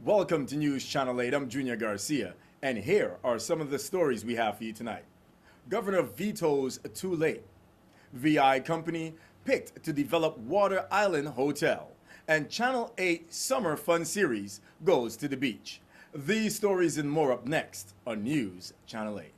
Welcome to News Channel 8. I'm Junior Garcia, and here are some of the stories we have for you tonight. Governor vetoes too late. VI company picked to develop Water Island Hotel. And Channel 8 Summer Fun Series goes to the beach. These stories and more up next on News Channel 8.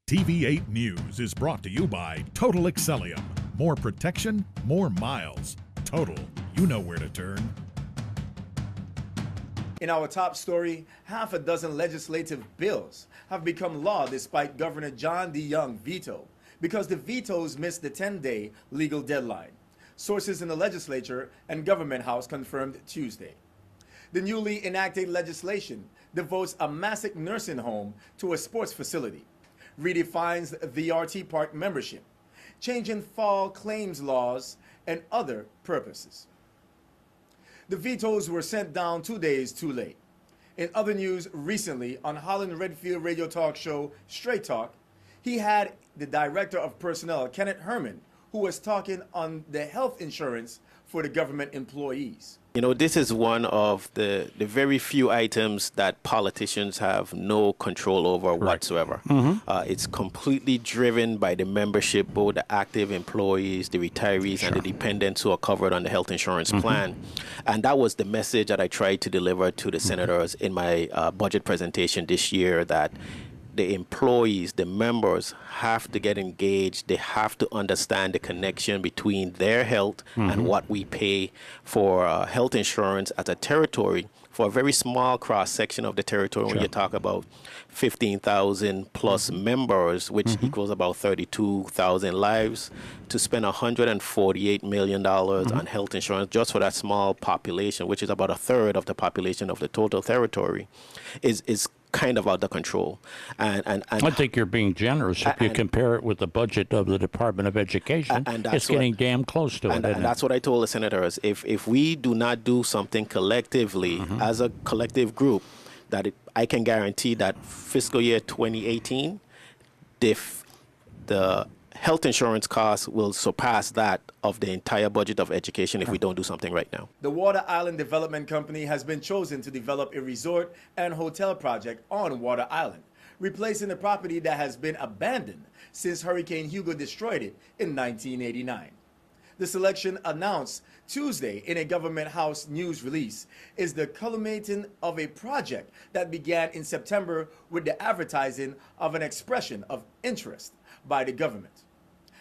TV8 News is brought to you by Total Excellium. More protection, more miles. Total, you know where to turn. In our top story, half a dozen legislative bills have become law despite Governor John D. Young veto, because the vetoes missed the 10-day legal deadline. Sources in the legislature and government house confirmed Tuesday. The newly enacted legislation devotes a Massac nursing home to a sports facility, redefines the RT Park membership, changing fall claims laws, and other purposes. The vetoes were sent down 2 days too late. In other news, recently on Holland Redfield radio talk show Straight Talk, he had the director of personnel, Kenneth Herman, who was talking on the health insurance for the government employees. You know, this is one of the very few items that politicians have no control over whatsoever. It's completely driven by the membership, both the active employees, the retirees, and the dependents who are covered on the health insurance plan. And that was the message that I tried to deliver to the senators in my budget presentation this year, that the employees, the members, have to get engaged. They have to understand the connection between their health and what we pay for health insurance as a territory for a very small cross-section of the territory. When you talk about 15,000 plus members, which equals about 32,000 lives, to spend $148 million on health insurance just for that small population, which is about a third of the population of the total territory, is kind of out of control. And I think you're being generous if you compare it with the budget of the Department of Education. And it's getting damn close to it. And that's what I told the senators. If we do not do something collectively, as a collective group, I can guarantee that fiscal year 2018, the health insurance costs will surpass that of the entire budget of education if we don't do something right now. The Water Island Development Company has been chosen to develop a resort and hotel project on Water Island, replacing a property that has been abandoned since Hurricane Hugo destroyed it in 1989. The selection, announced Tuesday in a government house news release, is the culminating of a project that began in September with the advertising of an expression of interest by the government.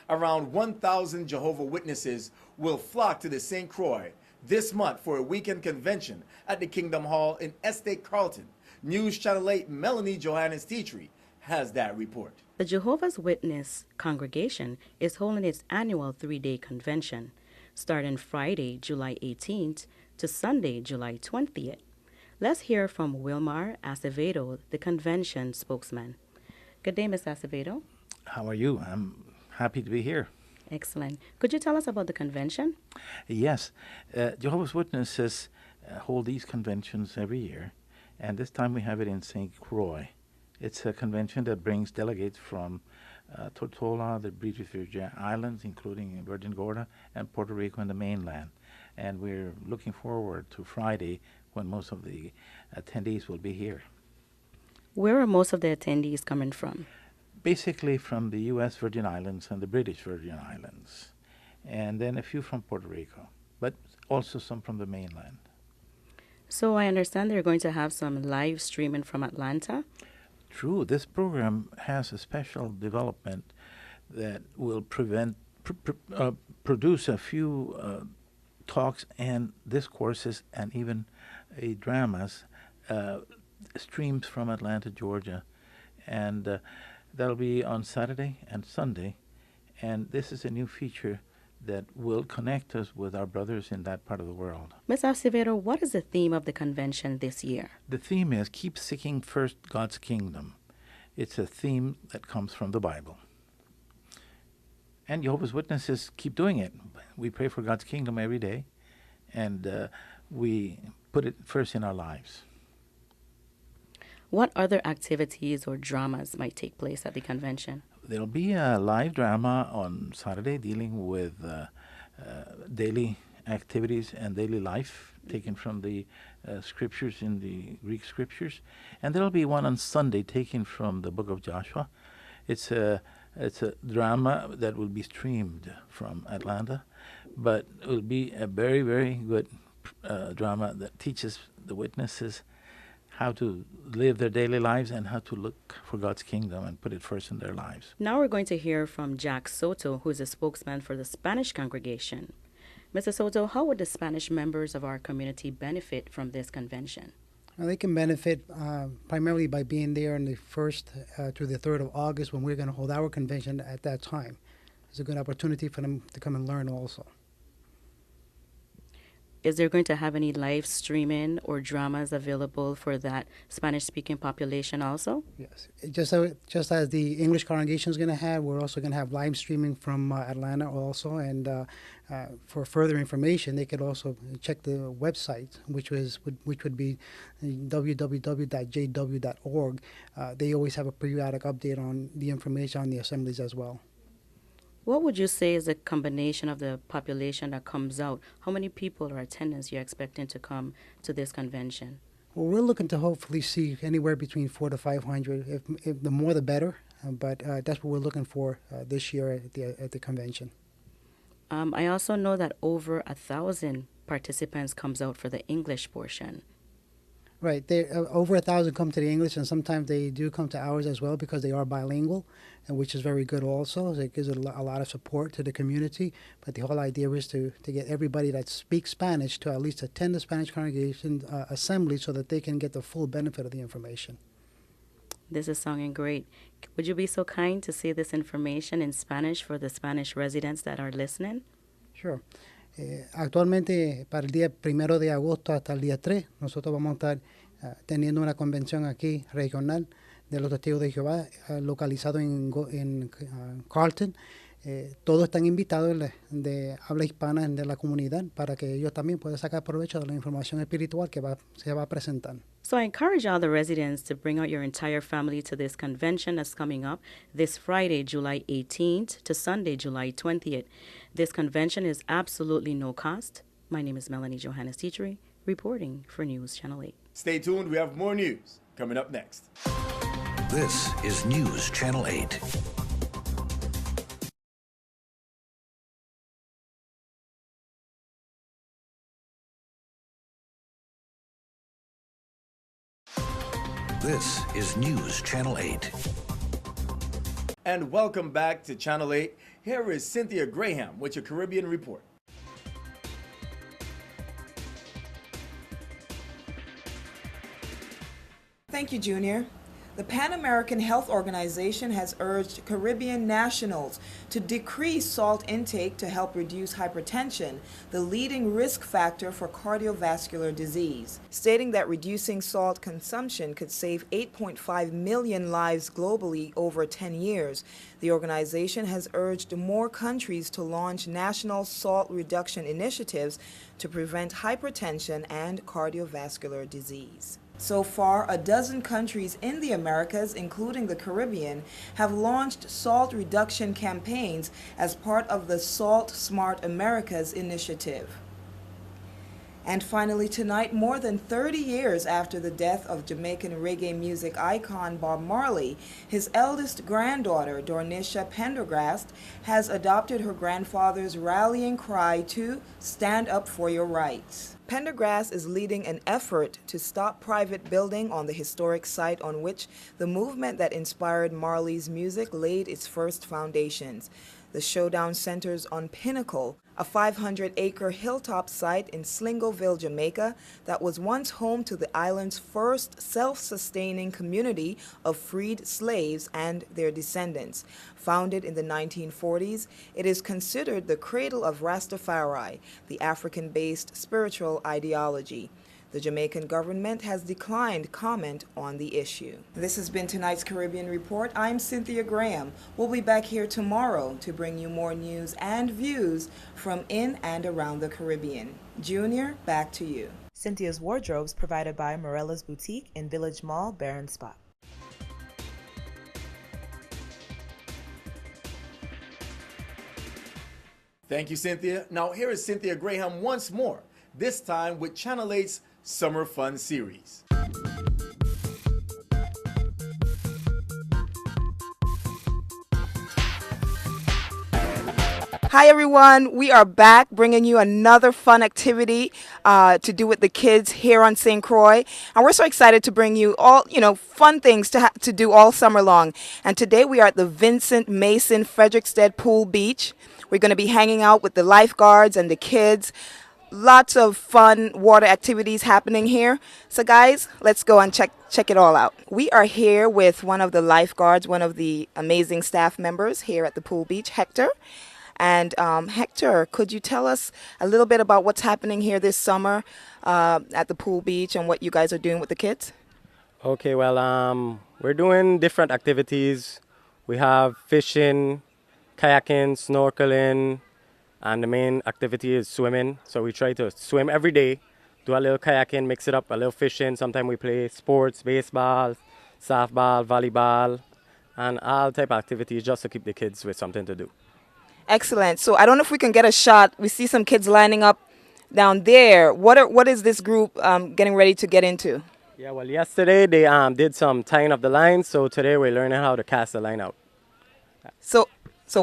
Around 1,000 Jehovah's Witnesses will flock to the St. Croix this month for a weekend convention at the Kingdom Hall in Estate Carlton. News Channel 8 Melanie Johannes Teetry has that report. The Jehovah's Witness congregation is holding its annual 3-day convention, starting Friday, July 18th to Sunday, July 20th. Let's hear from Wilmar Acevedo, the convention spokesman. Good day, Ms. Acevedo. How are you? I'm happy to be here. Excellent. Could you tell us about the convention? Yes. Jehovah's Witnesses hold these conventions every year, and this time we have it in St. Croix. It's a convention that brings delegates from Tortola, the British Virgin Islands, including Virgin Gorda, and Puerto Rico and the mainland. And we're looking forward to Friday when most of the attendees will be here. Where are most of the attendees coming from? Basically from the U.S. Virgin Islands and the British Virgin Islands, and then a few from Puerto Rico, but also some from the mainland. So I understand they're going to have some live streaming from Atlanta? True. This program has a special development that will produce a few talks and discourses and even dramas, streams from Atlanta, Georgia, and that'll be on Saturday and Sunday, and this is a new feature that will connect us with our brothers in that part of the world. Ms. Acevedo, what is the theme of the convention this year? The theme is Keep Seeking First God's Kingdom. It's a theme that comes from the Bible. And Jehovah's Witnesses keep doing it. We pray for God's kingdom every day, and we put it first in our lives. What other activities or dramas might take place at the convention? There'll be a live drama on Saturday dealing with daily activities and daily life taken from the scriptures in the Greek scriptures. And there'll be one on Sunday taken from the book of Joshua. It's a drama that will be streamed from Atlanta, but it will be a very, very good drama that teaches the witnesses how to live their daily lives and how to look for God's kingdom and put it first in their lives. Now we're going to hear from Jack Soto, who is a spokesman for the Spanish congregation. Mr. Soto, how would the Spanish members of our community benefit from this convention? Well, they can benefit primarily by being there on the 1st through the 3rd of August when we're going to hold our convention at that time. It's a good opportunity for them to come and learn also. Is there going to have any live streaming or dramas available for that Spanish-speaking population also? Yes, just as the English congregation is going to have, we're also going to have live streaming from Atlanta also. And for further information, they could also check the website, which would be www.jw.org. They always have a periodic update on the information on the assemblies as well. What would you say is a combination of the population that comes out? How many people or attendants you're expecting to come to this convention? Well, we're looking to hopefully see anywhere between 400 to 500. If the more, the better. But that's what we're looking for this year at the convention. I also know that over 1,000 participants comes out for the English portion. Right. Over 1,000 come to the English, and sometimes they do come to ours as well because they are bilingual, and which is very good also. So it gives a lot of support to the community. But the whole idea is to get everybody that speaks Spanish to at least attend the Spanish congregation assembly so that they can get the full benefit of the information. This is sounding great. Would you be so kind to say this information in Spanish for the Spanish residents that are listening? Sure. Actualmente, para el día 1 de agosto hasta el día 3, nosotros vamos a estar teniendo una convención aquí regional de los testigos de Jehová, localizado en Carlton. Todos están invitados de habla hispana de la comunidad para que ellos también puedan sacar provecho de la información espiritual que se va a presentar. So I encourage all the residents to bring out your entire family to this convention that's coming up this Friday, July 18th to Sunday, July 20th. This convention is absolutely no cost. My name is Melanie Johannes Teachery, reporting for News Channel 8. Stay tuned. We have more news coming up next. This is News Channel 8. This is News Channel 8. And welcome back to Channel 8. Here is Cynthia Graham with your Caribbean Report. Thank you, Junior. The Pan American Health Organization has urged Caribbean nationals to decrease salt intake to help reduce hypertension, the leading risk factor for cardiovascular disease, stating that reducing salt consumption could save 8.5 million lives globally over 10 years. The organization has urged more countries to launch national salt reduction initiatives to prevent hypertension and cardiovascular disease. So far, a dozen countries in the Americas, including the Caribbean, have launched salt reduction campaigns as part of the Salt Smart Americas initiative. And finally tonight, more than 30 years after the death of Jamaican reggae music icon Bob Marley, his eldest granddaughter, Dornisha Pendergrast, has adopted her grandfather's rallying cry to stand up for your rights. Pendergrast is leading an effort to stop private building on the historic site on which the movement that inspired Marley's music laid its first foundations. The showdown centers on Pinnacle, a 500-acre hilltop site in Slingoville, Jamaica, that was once home to the island's first self-sustaining community of freed slaves and their descendants. Founded in the 1940s, it is considered the cradle of Rastafari, the African-based spiritual ideology. The Jamaican government has declined comment on the issue. This has been tonight's Caribbean Report. I'm Cynthia Graham. We'll be back here tomorrow to bring you more news and views from in and around the Caribbean. Junior, back to you. Cynthia's wardrobes provided by Morella's Boutique in Village Mall, Barron Spot. Thank you, Cynthia. Now here is Cynthia Graham once more, this time with Channel 8's Summer Fun Series. Hi everyone, we are back bringing you another fun activity to do with the kids here on St. Croix, and we're so excited to bring you all, fun things to do all summer long. And today we are at the Vincent Mason Frederickstead Pool Beach. We're going to be hanging out with the lifeguards and the kids. Lots of fun water activities happening here. So guys, let's go and check it all out. We are here with one of the lifeguards, one of the amazing staff members here at the Pool Beach, Hector. And Hector, could you tell us a little bit about what's happening here this summer at the Pool Beach and what you guys are doing with the kids? Okay, well, we're doing different activities. We have fishing, kayaking, snorkeling, and the main activity is swimming. So we try to swim every day, do a little kayaking, mix it up, a little fishing. Sometimes we play sports, baseball, softball, volleyball, and all type of activities just to keep the kids with something to do. Excellent. So I don't know if we can get a shot. We see some kids lining up down there. What is this group getting ready to get into? Yeah, well, yesterday they did some tying of the lines, so today we're learning how to cast the line out. So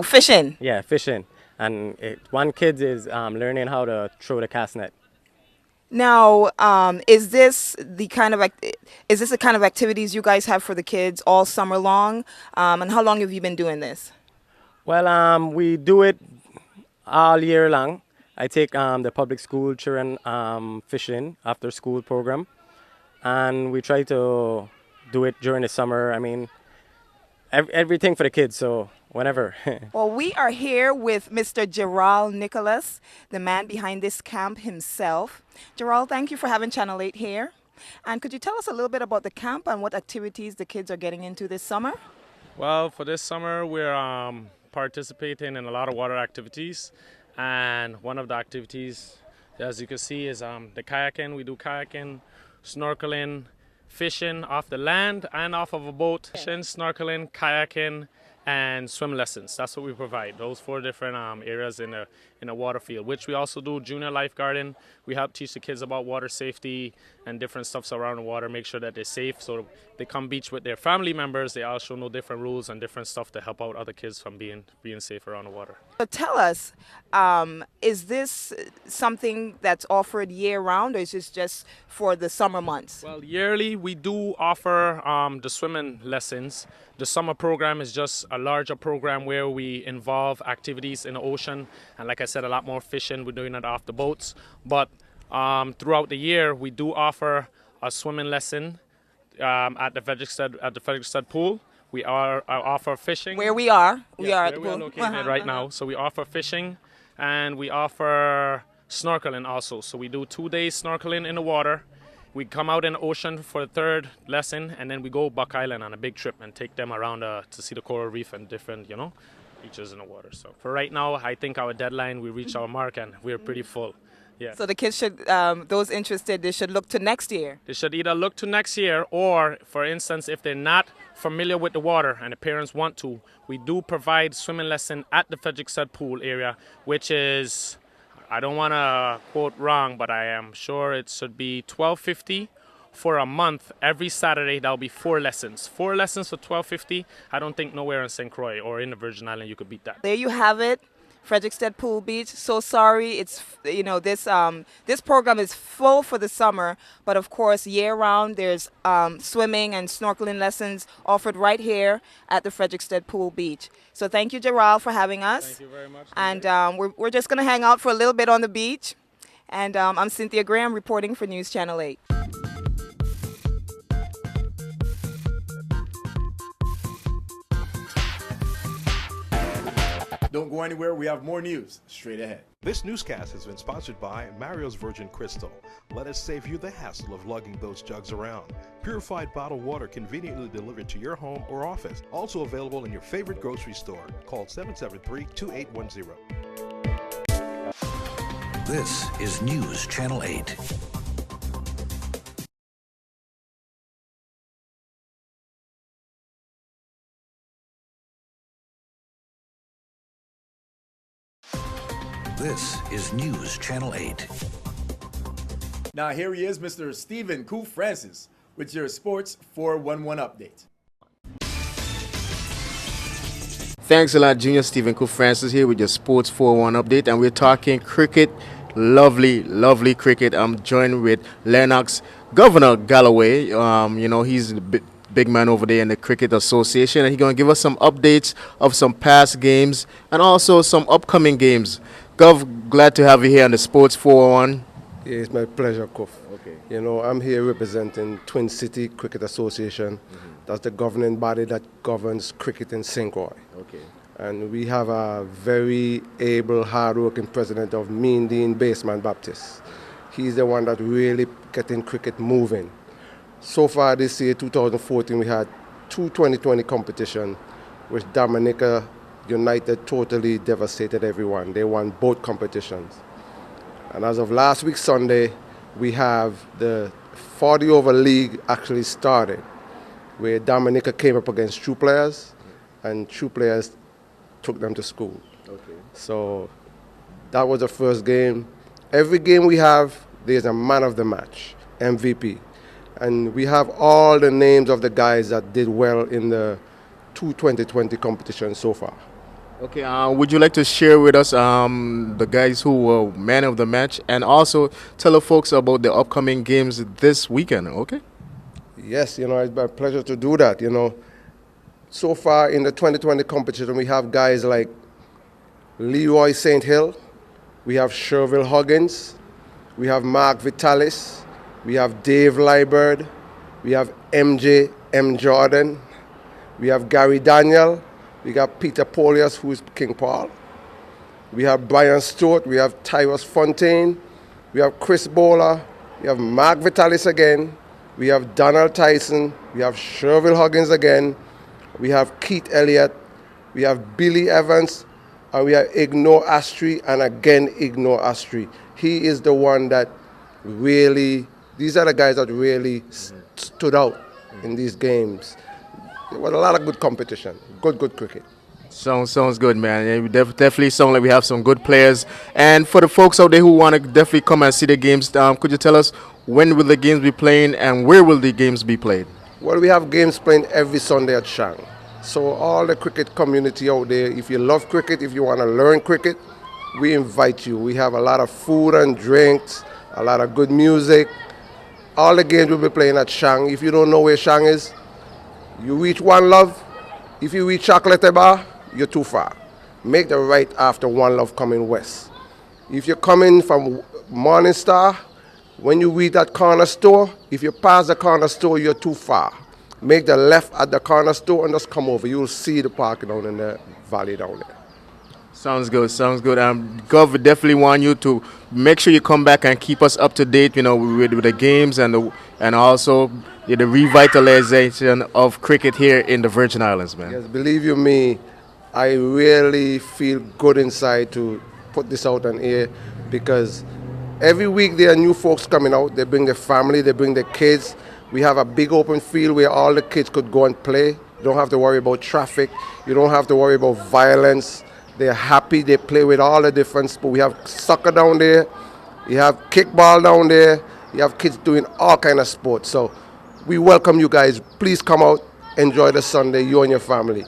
fishing? Yeah, fishing. And one kid is learning how to throw the cast net. Now, is this the kind of activities you guys have for the kids all summer long? And how long have you been doing this? Well, we do it all year long. I take the public school children fishing after school program, and we try to do it during the summer. I mean, everything for the kids, so whenever. Well, we are here with Mr. Gerald Nicholas, the man behind this camp himself. Gerald, thank you for having Channel 8 here. And could you tell us a little bit about the camp and what activities the kids are getting into this summer? Well, for this summer, we're participating in a lot of water activities, and one of the activities, as you can see, is the kayaking. We do kayaking, snorkeling, fishing off the land and off of a boat, fishing, snorkeling, kayaking, and swim lessons. That's what we provide, those 4 different areas in a water field, which we also do junior lifeguarding. We help teach the kids about water safety and different stuffs around the water, make sure that they're safe. So they come beach with their family members, they also know different rules and different stuff to help out other kids from being safe around the water. But tell us, is this something that's offered year-round, or is this just for the summer months? Well, yearly we do offer the swimming lessons. The summer program is just a larger program where we involve activities in the ocean, and like I said, a lot more fishing. We're doing it off the boats. But throughout the year, we do offer a swimming lesson at the Frederickstead Pool. We offer fishing. Where we are. We are at the pool. We are located right now. So we offer fishing, and we offer snorkeling also. So we do 2 days snorkeling in the water. We come out in the ocean for the 3rd lesson, and then we go Buck Island on a big trip and take them around to see the coral reef and different, beaches in the water. So for right now, I think our deadline, we reached our mark, and we're pretty full. Yeah. So the kids should, those interested, they should look to next year. They should either look to next year, or, for instance, if they're not familiar with the water and the parents want to, we do provide swimming lesson at the Frederickstead Pool area, which is, I don't want to quote wrong, but I am sure it should be $12.50 for a month. Every Saturday, that'll be 4 lessons. 4 lessons for $12.50. I don't think nowhere in St. Croix or in the Virgin Islands you could beat that. There you have it. Frederickstead Pool Beach. So sorry, it's this program is full for the summer, but of course year-round there's swimming and snorkeling lessons offered right here at the Frederickstead Pool Beach. So thank you, Gerald, for having us. Thank you very much. And we're just gonna hang out for a little bit on the beach. And I'm Cynthia Graham reporting for News Channel 8. Don't go anywhere, we have more news straight ahead. This newscast has been sponsored by Mario's Virgin Crystal. Let us save you the hassle of lugging those jugs around. Purified bottled water conveniently delivered to your home or office. Also available in your favorite grocery store. Call 773-2810. This is News Channel 8. This is News Channel 8. Now here he is, Mr. Stephen Koo Francis, with your Sports 411 update. Thanks a lot, Junior. Stephen Koo Francis here with your Sports 411 update, and we're talking cricket. Lovely, lovely cricket. I'm joined with Lennox Governor Galloway. He's the big man over there in the Cricket Association, and he's going to give us some updates of some past games and also some upcoming games. Gov, glad to have you here on the Sports 411. Yeah, it's my pleasure, Kof. Okay. I'm here representing Twin City Cricket Association. That's the governing body that governs cricket in St. Croix. Okay. And we have a very able, hard-working president of Mean Dean Baseman Baptist. He's the one that really getting cricket moving. So far this year, 2014, we had 2 2020 competitions, which Dominica United totally devastated everyone. They won both competitions. And as of last week, Sunday, we have the 40-over league actually started, where Dominica came up against True Players, and True Players took them to school. Okay. So that was the first game. Every game we have, there's a man of the match, MVP. And we have all the names of the guys that did well in the 2 2020 competitions so far. Okay, would you like to share with us the guys who were man of the match, and also tell the folks about the upcoming games this weekend, okay? Yes, it's my pleasure to do that, So far in the 2020 competition, we have guys like Leroy St. Hill, we have Sherville Huggins, we have Mark Vitalis, we have Dave Liebert, we have MJ M. Jordan, we have Gary Daniel, we got Peter Polius, who is King Paul, we have Brian Stewart, we have Tyrus Fontaine, we have Chris Bowler, we have Mark Vitalis again, we have Donald Tyson, we have Sherville Huggins again, we have Keith Elliott, we have Billy Evans, and we have Ignore Astri, and again Ignore Astri. He is the one that really, these are the guys that really stood out in these games. There was a lot of good competition, good cricket. Sounds good, man. Yeah, we definitely sound like we have some good players. And for the folks out there who want to definitely come and see the games, could you tell us when will the games be playing and where will the games be played? Well, we have games playing every Sunday at Shang. So all the cricket community out there, if you love cricket, if you want to learn cricket, we invite you. We have a lot of food and drinks, a lot of good music. All the games will be playing at Shang. If you don't know where Shang is, you reach One Love. If you reach Chocolate Bar, you're too far. Make the right after One Love coming west. If you're coming from Morning Star, when you reach that corner store, if you pass the corner store, you're too far. Make the left at the corner store and just come over. You'll see the parking down in the valley down there. Sounds good. Gov, definitely want you to make sure you come back and keep us up to date, with the games and also the revitalization of cricket here in the Virgin Islands, man. Yes, believe you me, I really feel good inside to put this out on air, because every week there are new folks coming out. They bring their family, they bring their kids. We have a big open field where all the kids could go and play. You don't have to worry about traffic. You don't have to worry about violence. They're happy. They play with all the different sports. We have soccer down there. You have kickball down there. You have kids doing all kind of sports. So we welcome you guys. Please come out, enjoy the Sunday, you and your family.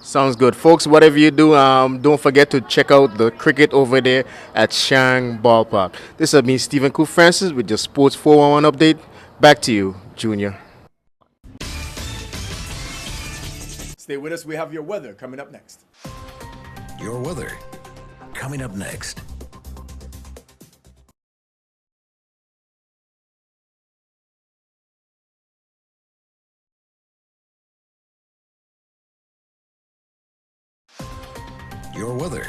Sounds good. Folks, whatever you do, don't forget to check out the cricket over there at Shang Ballpark. This has been Stephen Koo Francis with your Sports 411 update. Back to you, Junior. Stay with us. We have your weather coming up next. Your weather coming up next. Your weather.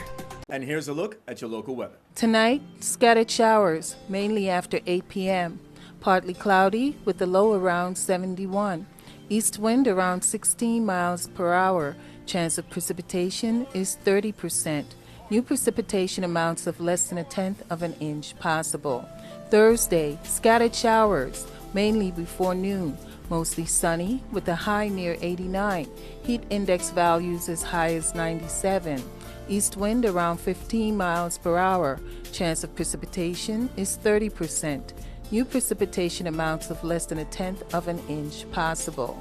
And here's a look at your local weather. Tonight, scattered showers, mainly after 8 p.m. Partly cloudy with a low around 71. East wind around 16 miles per hour. Chance of precipitation is 30%. New precipitation amounts of less than 1/10 of an inch possible. Thursday, scattered showers, mainly before noon. Mostly sunny with a high near 89. Heat index values as high as 97. East wind around 15 miles per hour. Chance of precipitation is 30%. New precipitation amounts of less than 1/10 of an inch possible.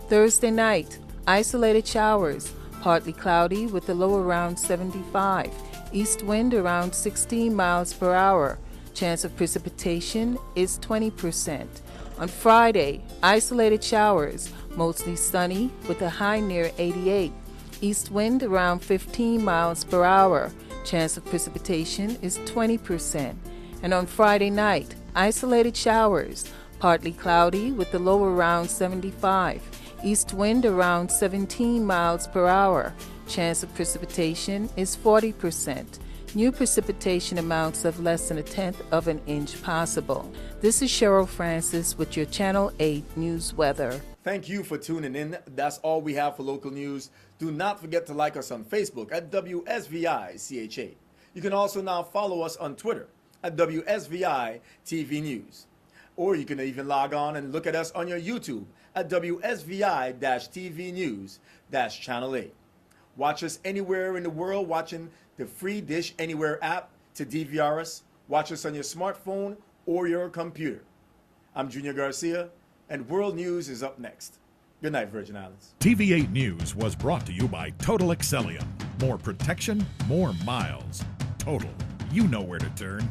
Thursday night, isolated showers, partly cloudy with a low around 75. East wind around 16 miles per hour. Chance of precipitation is 20%. On Friday, isolated showers, mostly sunny with a high near 88. East wind around 15 miles per hour. Chance of precipitation is 20%. And on Friday night, isolated showers, partly cloudy with a low around 75. East wind around 17 miles per hour. Chance of precipitation is 40%. New precipitation amounts of less than 1/10 of an inch possible. This is Cheryl Francis with your Channel 8 News Weather. Thank you for tuning in. That's all we have for local news. Do not forget to like us on Facebook at WSVI-CHA. You can also now follow us on Twitter at WSVI-TV News. Or you can even log on and look at us on your YouTube at WSVI-TV News-Channel 8. Watch us anywhere in the world watching the free Dish Anywhere app to DVR us. Watch us on your smartphone or your computer. I'm Junior Garcia, and World News is up next. Good night, Virgin Islands. TV8 News was brought to you by Total Excellium. More protection, more miles. Total. You know where to turn.